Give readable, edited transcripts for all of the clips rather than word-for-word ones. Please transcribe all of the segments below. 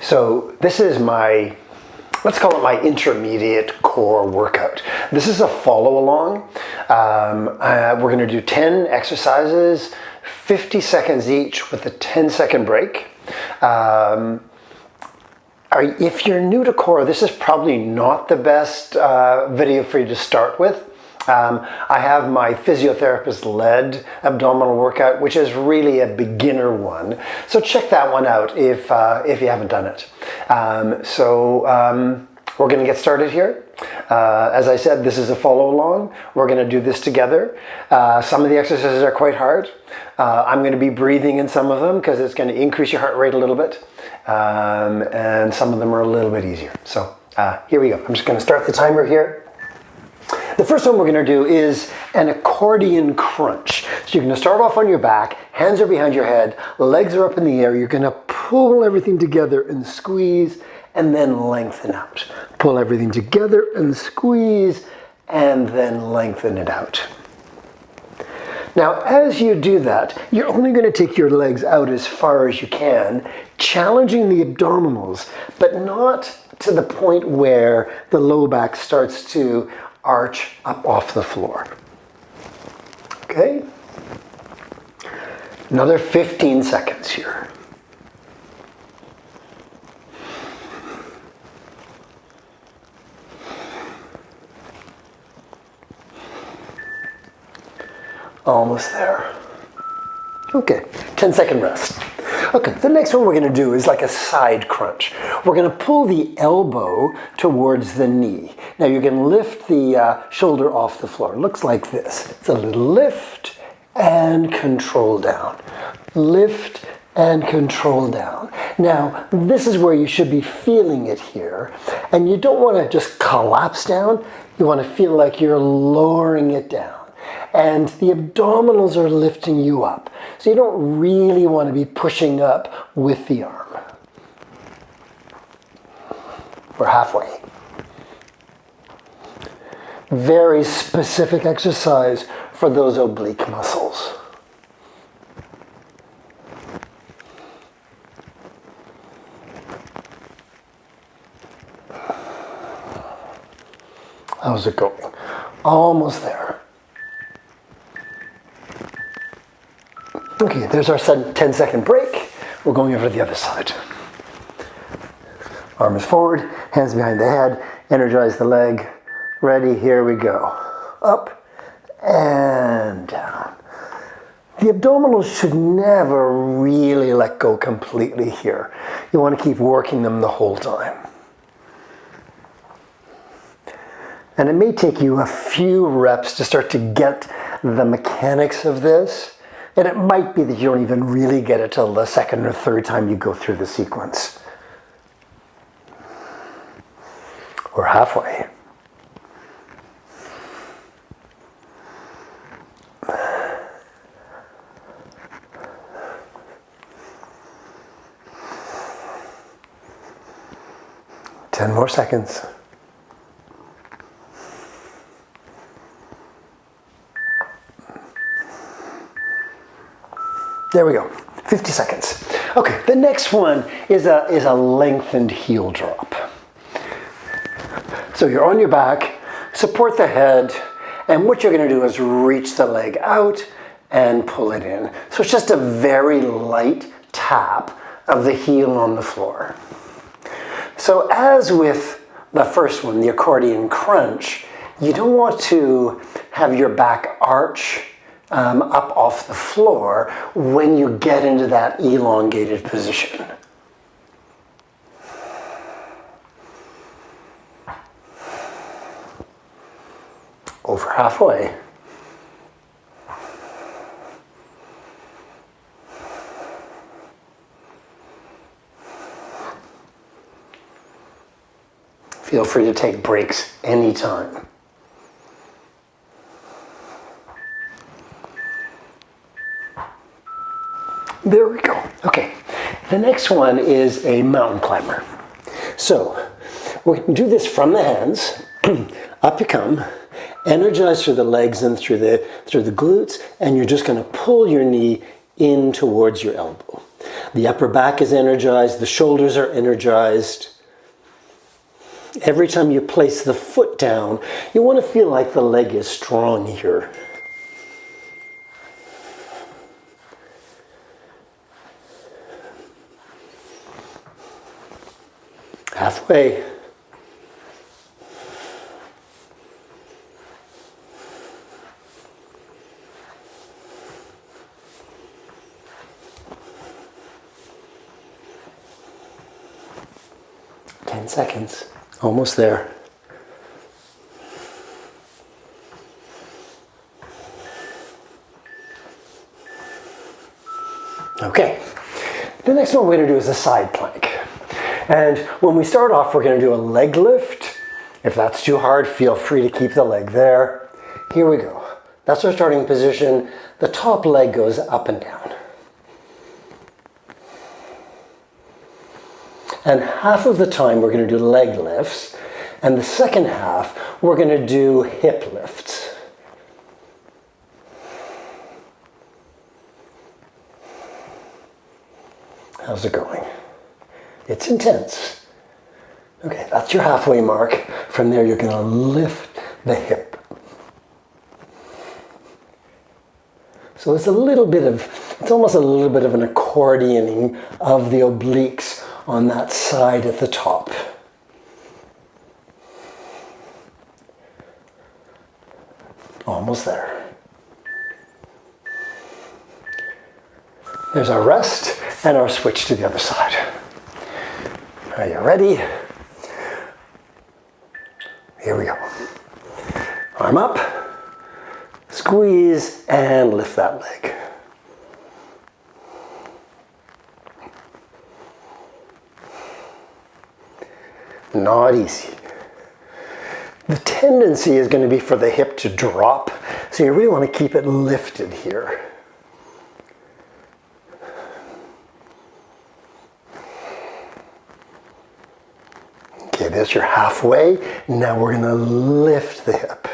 So this is my, let's call it my intermediate core workout. This is a follow along. We're going to do 10 exercises, 50 seconds each with a 10-second break. If you're new to core, this is probably not the best video for you to start with. I have my physiotherapist-led abdominal workout, which is really a beginner one. So check that one out if you haven't done it. We're going to get started here. As I said, this is a follow along. We're going to do this together. Some of the exercises are quite hard. I'm going to be breathing in some of them because it's going to increase your heart rate a little bit. And some of them are a little bit easier. So here we go. I'm just going to start the timer here. The first one we're going to do is an accordion crunch. So you're going to start off on your back, hands are behind your head, legs are up in the air. You're going to pull everything together and squeeze and then lengthen out. Pull everything together and squeeze and then lengthen it out. Now, as you do that, you're only going to take your legs out as far as you can, challenging the abdominals, but not to the point where the low back starts to arch up off the floor. Okay? Another 15 seconds here. Almost there. Okay, 10-second rest. Okay, the next one we're going to do is like a side crunch. We're going to pull the elbow towards the knee. Now you can lift the shoulder off the floor. It looks like this. It's a little lift and control down. Lift and control down. Now, this is where you should be feeling it here. And you don't want to just collapse down. You want to feel like you're lowering it down. And the abdominals are lifting you up. So you don't really want to be pushing up with the arm. We're halfway. Very specific exercise for those oblique muscles. How's it going? Almost there. Okay, there's our 10-second break. We're going over to the other side. Arm is forward, hands behind the head, energize the leg. Ready, here we go. Up and down. The abdominals should never really let go completely here. You want to keep working them the whole time. And it may take you a few reps to start to get the mechanics of this. And it might be that you don't even really get it till the second or third time you go through the sequence. We're halfway. Ten more seconds. There we go, 50 seconds. Okay, the next one is a lengthened heel drop. So you're on your back, support the head, and what you're gonna do is reach the leg out and pull it in. So it's just a very light tap of the heel on the floor. So as with the first one, the accordion crunch, you don't want to have your back arch up off the floor when you get into that elongated position. Over halfway. Feel free to take breaks anytime. There we go. Okay, the next one is a mountain climber. So we're going to do this from the hands, up you come, energize through the legs and through the glutes, and you're just going to pull your knee in towards your elbow. The upper back is energized, the shoulders are energized. Every time you place the foot down, you want to feel like the leg is strong here. Halfway. Seconds. Almost there. Okay. The next one we're going to do is a side plank. And when we start off, we're going to do a leg lift. If that's too hard, feel free to keep the leg there. Here we go. That's our starting position. The top leg goes up and down. And half of the time we're going to do leg lifts, and the second half we're going to do hip lifts. How's it going? It's intense. Okay, that's your halfway mark. From there you're going to lift the hip. So it's almost a little bit of an accordioning of the obliques on that side at the top. Almost there. There's our rest and our switch to the other side. Are you ready? Here we go. Arm up, squeeze, and lift that leg. Not easy. The tendency is going to be for the hip to drop, so you really want to keep it lifted here. Okay, there's your halfway. Now we're going to lift the hip.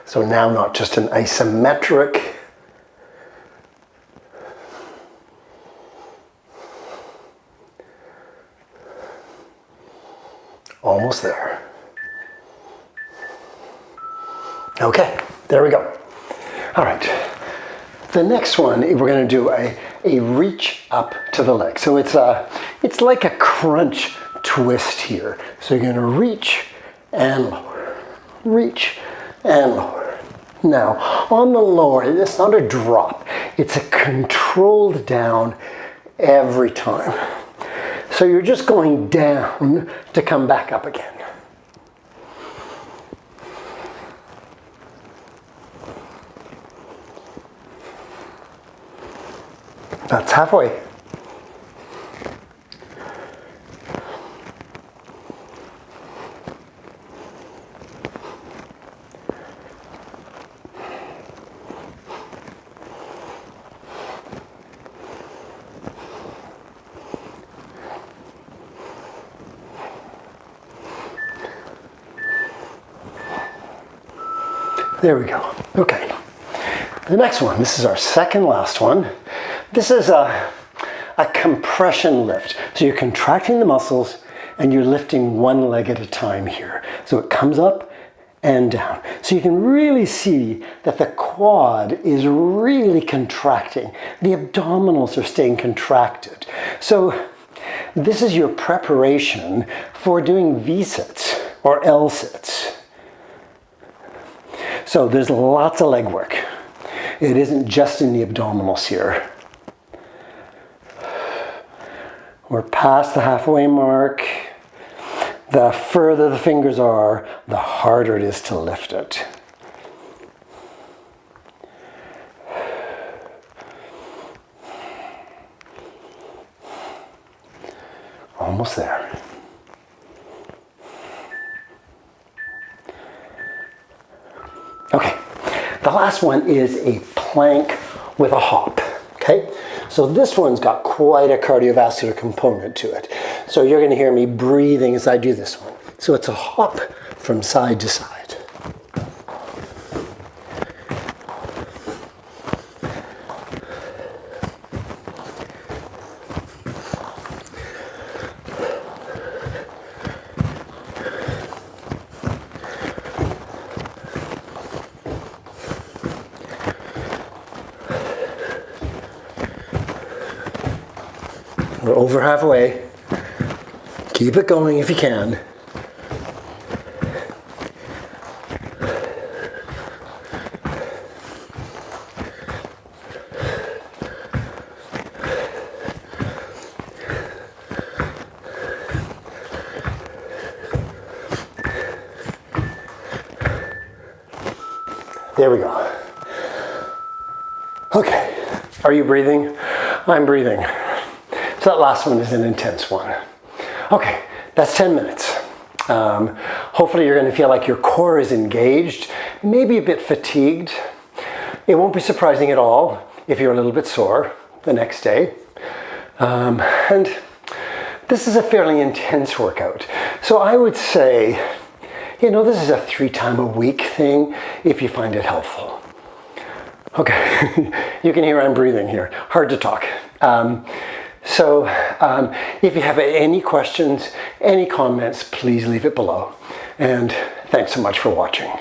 So now not just an isometric, almost there. Okay, there we go. All right, the next one, we're going to do a reach up to the leg. So it's like a crunch twist here. So you're going to reach and lower, reach and lower. Now, on the lower, it's not a drop. It's a controlled down every time. So you're just going down to come back up again. That's halfway. There we go. Okay. The next one, this is our second last one. This is a compression lift. So you're contracting the muscles and you're lifting one leg at a time here. So it comes up and down. So you can really see that the quad is really contracting. The abdominals are staying contracted. So this is your preparation for doing V-sits or L-sits. So there's lots of leg work. It isn't just in the abdominals here. We're past the halfway mark. The further the fingers are, the harder it is to lift it. Almost there. Okay, the last one is a plank with a hop, okay? So this one's got quite a cardiovascular component to it. So you're gonna hear me breathing as I do this one. So it's a hop from side to side. We're over halfway. Keep it going if you can. There we go. Okay, are you breathing? I'm breathing. So that last one is an intense one. Okay, that's 10 minutes. Hopefully you're going to feel like your core is engaged, maybe a bit fatigued. It won't be surprising at all if you're a little bit sore the next day. And this is a fairly intense workout. So I would say, this is a 3 times a week thing if you find it helpful. Okay, you can hear I'm breathing here. Hard to talk. So if you have any questions, any comments, please leave it below. And thanks so much for watching.